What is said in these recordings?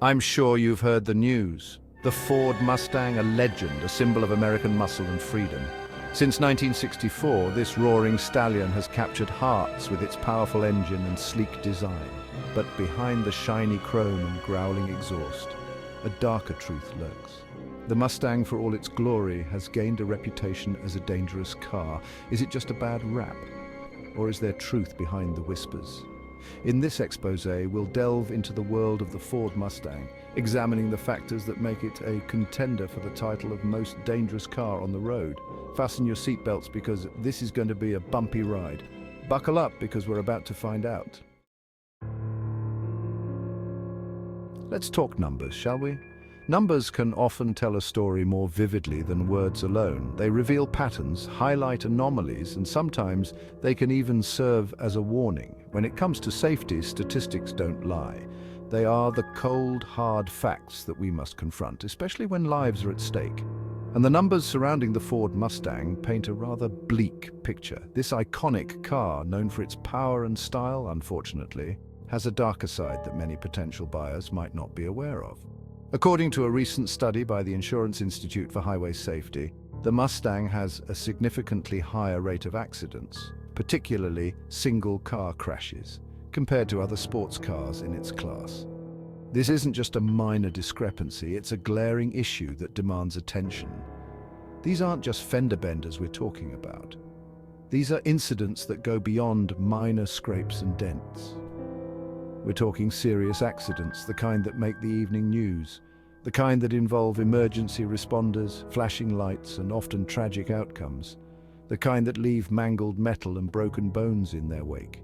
I'm sure you've heard the news. The Ford Mustang, a legend, a symbol of American muscle and freedom. Since 1964, this roaring stallion has captured hearts with its powerful engine and sleek design. But behind the shiny chrome and growling exhaust, a darker truth lurks. The Mustang, for all its glory, has gained a reputation as a dangerous car. Is it just a bad rap? Or is there truth behind the whispers? In this exposé, we'll delve into the world of the Ford Mustang, examining the factors that make it a contender for the title of most dangerous car on the road. Fasten your seatbelts because this is going to be a bumpy ride. Buckle up because we're about to find out. Let's talk numbers, shall we? Numbers can often tell a story more vividly than words alone. They reveal patterns, highlight anomalies, and sometimes they can even serve as a warning. When it comes to safety, statistics don't lie. They are the cold, hard facts that we must confront, especially when lives are at stake. And the numbers surrounding the Ford Mustang paint a rather bleak picture. This iconic car, known for its power and style, unfortunately, has a darker side that many potential buyers might not be aware of. According to a recent study by the Insurance Institute for Highway Safety, the Mustang has a significantly higher rate of accidents, particularly single-car crashes, compared to other sports cars in its class. This isn't just a minor discrepancy, it's a glaring issue that demands attention. These aren't just fender benders we're talking about. These are incidents that go beyond minor scrapes and dents. We're talking serious accidents, the kind that make the evening news, the kind that involve emergency responders, flashing lights, and often tragic outcomes, the kind that leave mangled metal and broken bones in their wake.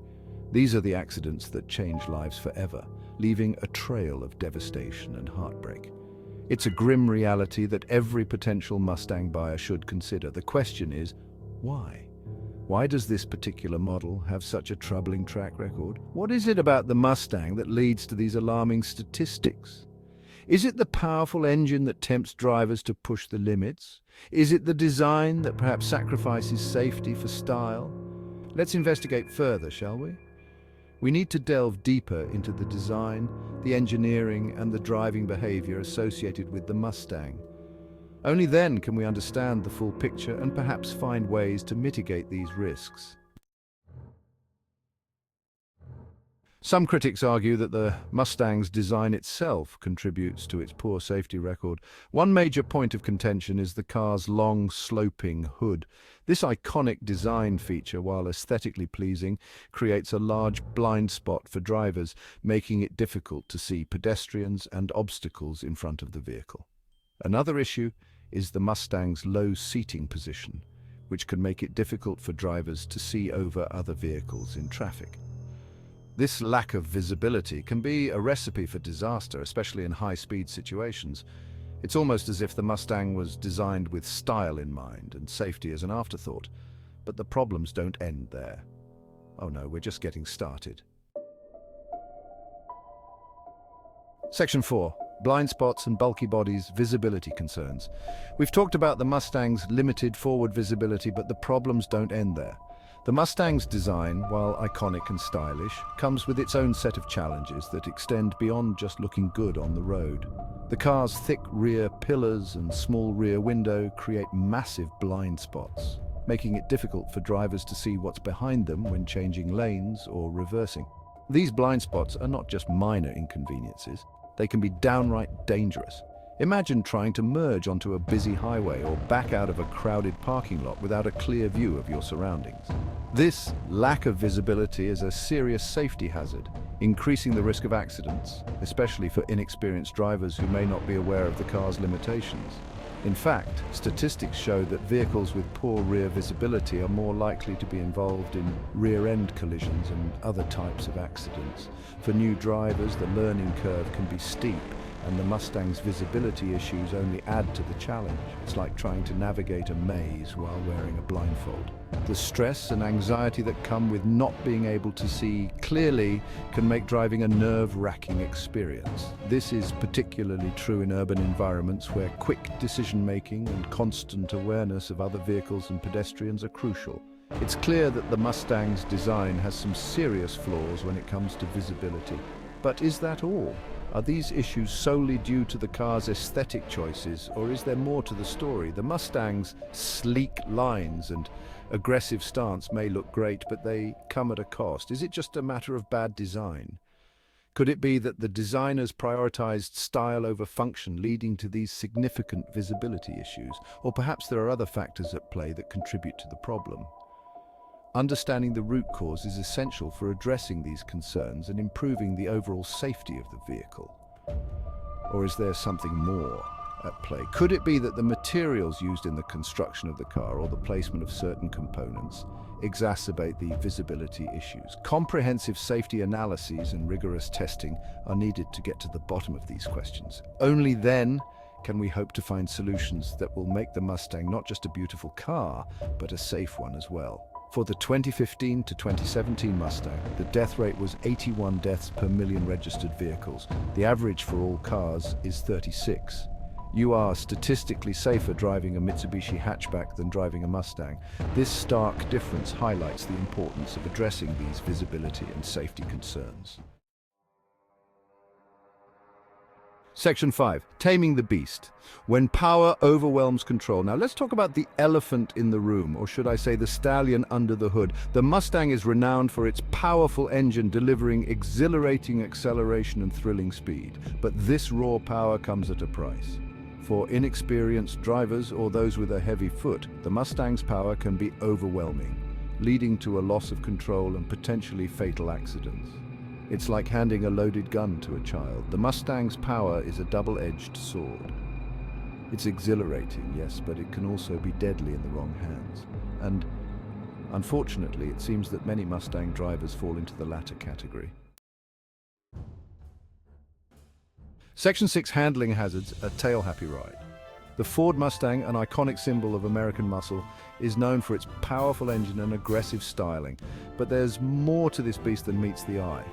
These are the accidents that change lives forever, leaving a trail of devastation and heartbreak. It's a grim reality that every potential Mustang buyer should consider. The question is, why? Why does this particular model have such a troubling track record? What is it about the Mustang that leads to these alarming statistics? Is it the powerful engine that tempts drivers to push the limits? Is it the design that perhaps sacrifices safety for style? Let's investigate further, shall we? We need to delve deeper into the design, the engineering, and the driving behavior associated with the Mustang. Only then can we understand the full picture and perhaps find ways to mitigate these risks. Some critics argue that the Mustang's design itself contributes to its poor safety record. One major point of contention is the car's long, sloping hood. This iconic design feature, while aesthetically pleasing, creates a large blind spot for drivers, making it difficult to see pedestrians and obstacles in front of the vehicle. Another issue is the Mustang's low seating position, which can make it difficult for drivers to see over other vehicles in traffic. This lack of visibility can be a recipe for disaster, especially in high-speed situations. It's almost as if the Mustang was designed with style in mind and safety as an afterthought. But the problems don't end there. Oh no, we're just getting started. Section 4. Blind spots and bulky bodies, visibility concerns. We've talked about the Mustang's limited forward visibility, but the problems don't end there. The Mustang's design, while iconic and stylish, comes with its own set of challenges that extend beyond just looking good on the road. The car's thick rear pillars and small rear window create massive blind spots, making it difficult for drivers to see what's behind them when changing lanes or reversing. These blind spots are not just minor inconveniences, they can be downright dangerous. Imagine trying to merge onto a busy highway or back out of a crowded parking lot without a clear view of your surroundings. This lack of visibility is a serious safety hazard, increasing the risk of accidents, especially for inexperienced drivers who may not be aware of the car's limitations. In fact, statistics show that vehicles with poor rear visibility are more likely to be involved in rear-end collisions and other types of accidents. For new drivers, the learning curve can be steep, and the Mustang's visibility issues only add to the challenge. It's like trying to navigate a maze while wearing a blindfold. The stress and anxiety that come with not being able to see clearly can make driving a nerve-wracking experience. This is particularly true in urban environments where quick decision-making and constant awareness of other vehicles and pedestrians are crucial. It's clear that the Mustang's design has some serious flaws when it comes to visibility. But is that all? Are these issues solely due to the car's aesthetic choices, or is there more to the story? The Mustang's sleek lines and aggressive stance may look great, but they come at a cost. Is it just a matter of bad design? Could it be that the designers prioritized style over function, leading to these significant visibility issues? Or perhaps there are other factors at play that contribute to the problem. Understanding the root cause is essential for addressing these concerns and improving the overall safety of the vehicle. Or is there something more at play? Could it be that the materials used in the construction of the car or the placement of certain components exacerbate the visibility issues? Comprehensive safety analyses and rigorous testing are needed to get to the bottom of these questions. Only then can we hope to find solutions that will make the Mustang not just a beautiful car, but a safe one as well. For the 2015 to 2017 Mustang, the death rate was 81 deaths per million registered vehicles. The average for all cars is 36. You are statistically safer driving a Mitsubishi hatchback than driving a Mustang. This stark difference highlights the importance of addressing these visibility and safety concerns. Section 5, Taming the Beast. When power overwhelms control. Now let's talk about the elephant in the room, or should I say the stallion under the hood. The Mustang is renowned for its powerful engine delivering exhilarating acceleration and thrilling speed. But this raw power comes at a price. For inexperienced drivers or those with a heavy foot, the Mustang's power can be overwhelming, leading to a loss of control and potentially fatal accidents. It's like handing a loaded gun to a child. The Mustang's power is a double-edged sword. It's exhilarating, yes, but it can also be deadly in the wrong hands. And unfortunately, it seems that many Mustang drivers fall into the latter category. Section 6, Handling Hazards, a tail-happy ride. The Ford Mustang, an iconic symbol of American muscle, is known for its powerful engine and aggressive styling. But there's more to this beast than meets the eye.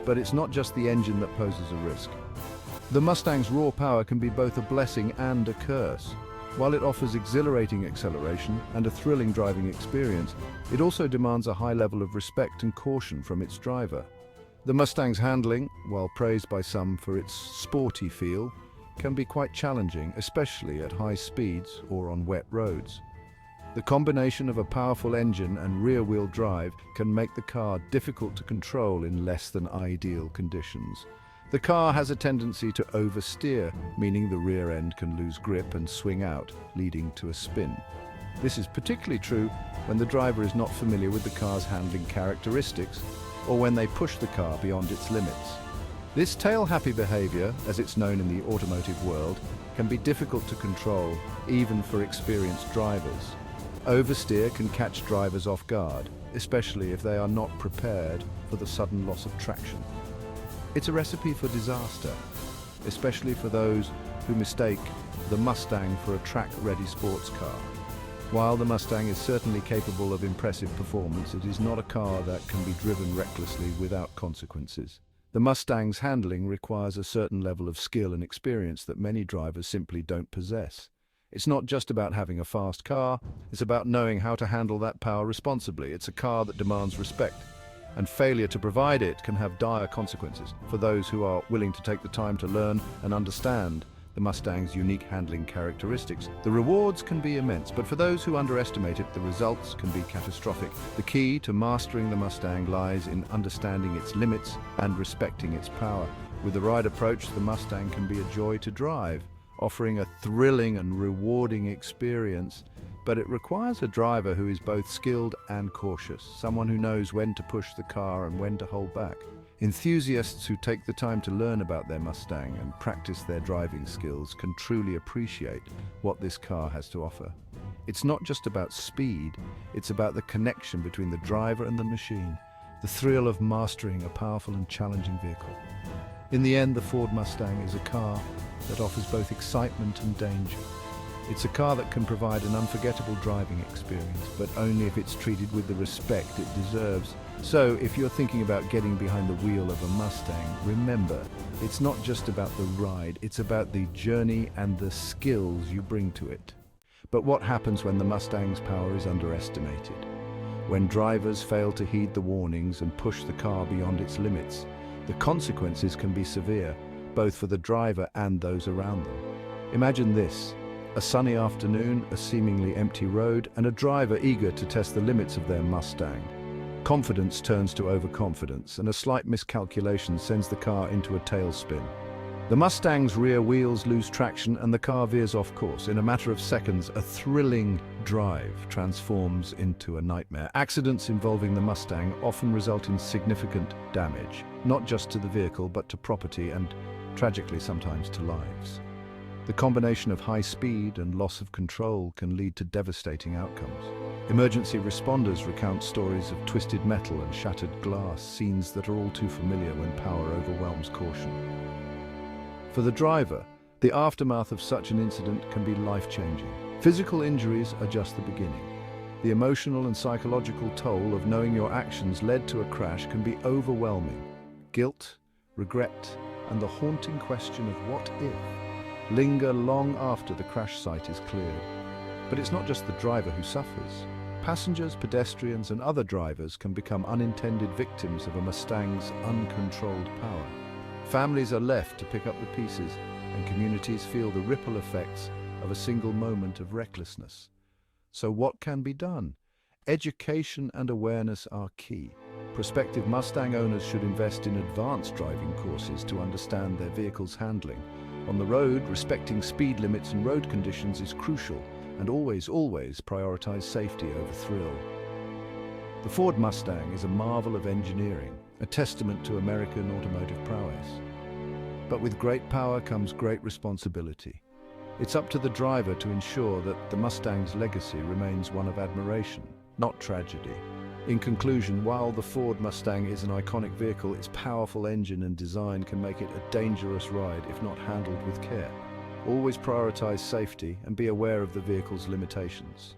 But it's not just the engine that poses a risk. The Mustang's raw power can be both a blessing and a curse. While it offers exhilarating acceleration and a thrilling driving experience, it also demands a high level of respect and caution from its driver. The Mustang's handling, while praised by some for its sporty feel, can be quite challenging, especially at high speeds or on wet roads. The combination of a powerful engine and rear-wheel drive can make the car difficult to control in less than ideal conditions. The car has a tendency to oversteer, meaning the rear end can lose grip and swing out, leading to a spin. This is particularly true when the driver is not familiar with the car's handling characteristics or when they push the car beyond its limits. This tail-happy behavior, as it's known in the automotive world, can be difficult to control, even for experienced drivers. Oversteer can catch drivers off guard, especially if they are not prepared for the sudden loss of traction. It's a recipe for disaster, especially for those who mistake the Mustang for a track-ready sports car. While the Mustang is certainly capable of impressive performance, it is not a car that can be driven recklessly without consequences. The Mustang's handling requires a certain level of skill and experience that many drivers simply don't possess. It's not just about having a fast car, it's about knowing how to handle that power responsibly. It's a car that demands respect, and failure to provide it can have dire consequences for those who are willing to take the time to learn and understand the Mustang's unique handling characteristics. The rewards can be immense, but for those who underestimate it, the results can be catastrophic. The key to mastering the Mustang lies in understanding its limits and respecting its power. With the right approach, the Mustang can be a joy to drive, offering a thrilling and rewarding experience, but it requires a driver who is both skilled and cautious, someone who knows when to push the car and when to hold back. Enthusiasts who take the time to learn about their Mustang and practice their driving skills can truly appreciate what this car has to offer. It's not just about speed, it's about the connection between the driver and the machine, the thrill of mastering a powerful and challenging vehicle. In the end, the Ford Mustang is a car that offers both excitement and danger. It's a car that can provide an unforgettable driving experience, but only if it's treated with the respect it deserves. So, if you're thinking about getting behind the wheel of a Mustang, remember, it's not just about the ride, it's about the journey and the skills you bring to it. But what happens when the Mustang's power is underestimated? When drivers fail to heed the warnings and push the car beyond its limits? The consequences can be severe, both for the driver and those around them. Imagine this: a sunny afternoon, a seemingly empty road, and a driver eager to test the limits of their Mustang. Confidence turns to overconfidence, and a slight miscalculation sends the car into a tailspin. The Mustang's rear wheels lose traction and the car veers off course. In a matter of seconds, a thrilling drive transforms into a nightmare. Accidents involving the Mustang often result in significant damage, not just to the vehicle, but to property and, tragically, sometimes to lives. The combination of high speed and loss of control can lead to devastating outcomes. Emergency responders recount stories of twisted metal and shattered glass, scenes that are all too familiar when power overwhelms caution. For the driver, the aftermath of such an incident can be life-changing. Physical injuries are just the beginning. The emotional and psychological toll of knowing your actions led to a crash can be overwhelming. Guilt, regret, and the haunting question of what if linger long after the crash site is cleared. But it's not just the driver who suffers. Passengers, pedestrians, and other drivers can become unintended victims of a Mustang's uncontrolled power. Families are left to pick up the pieces, and communities feel the ripple effects of a single moment of recklessness. So what can be done? Education and awareness are key. Prospective Mustang owners should invest in advanced driving courses to understand their vehicle's handling. On the road, respecting speed limits and road conditions is crucial, and always prioritize safety over thrill. The Ford Mustang is a marvel of engineering, a testament to American automotive prowess. But with great power comes great responsibility. It's up to the driver to ensure that the Mustang's legacy remains one of admiration, not tragedy. In conclusion, while the Ford Mustang is an iconic vehicle, its powerful engine and design can make it a dangerous ride if not handled with care. Always prioritize safety and be aware of the vehicle's limitations.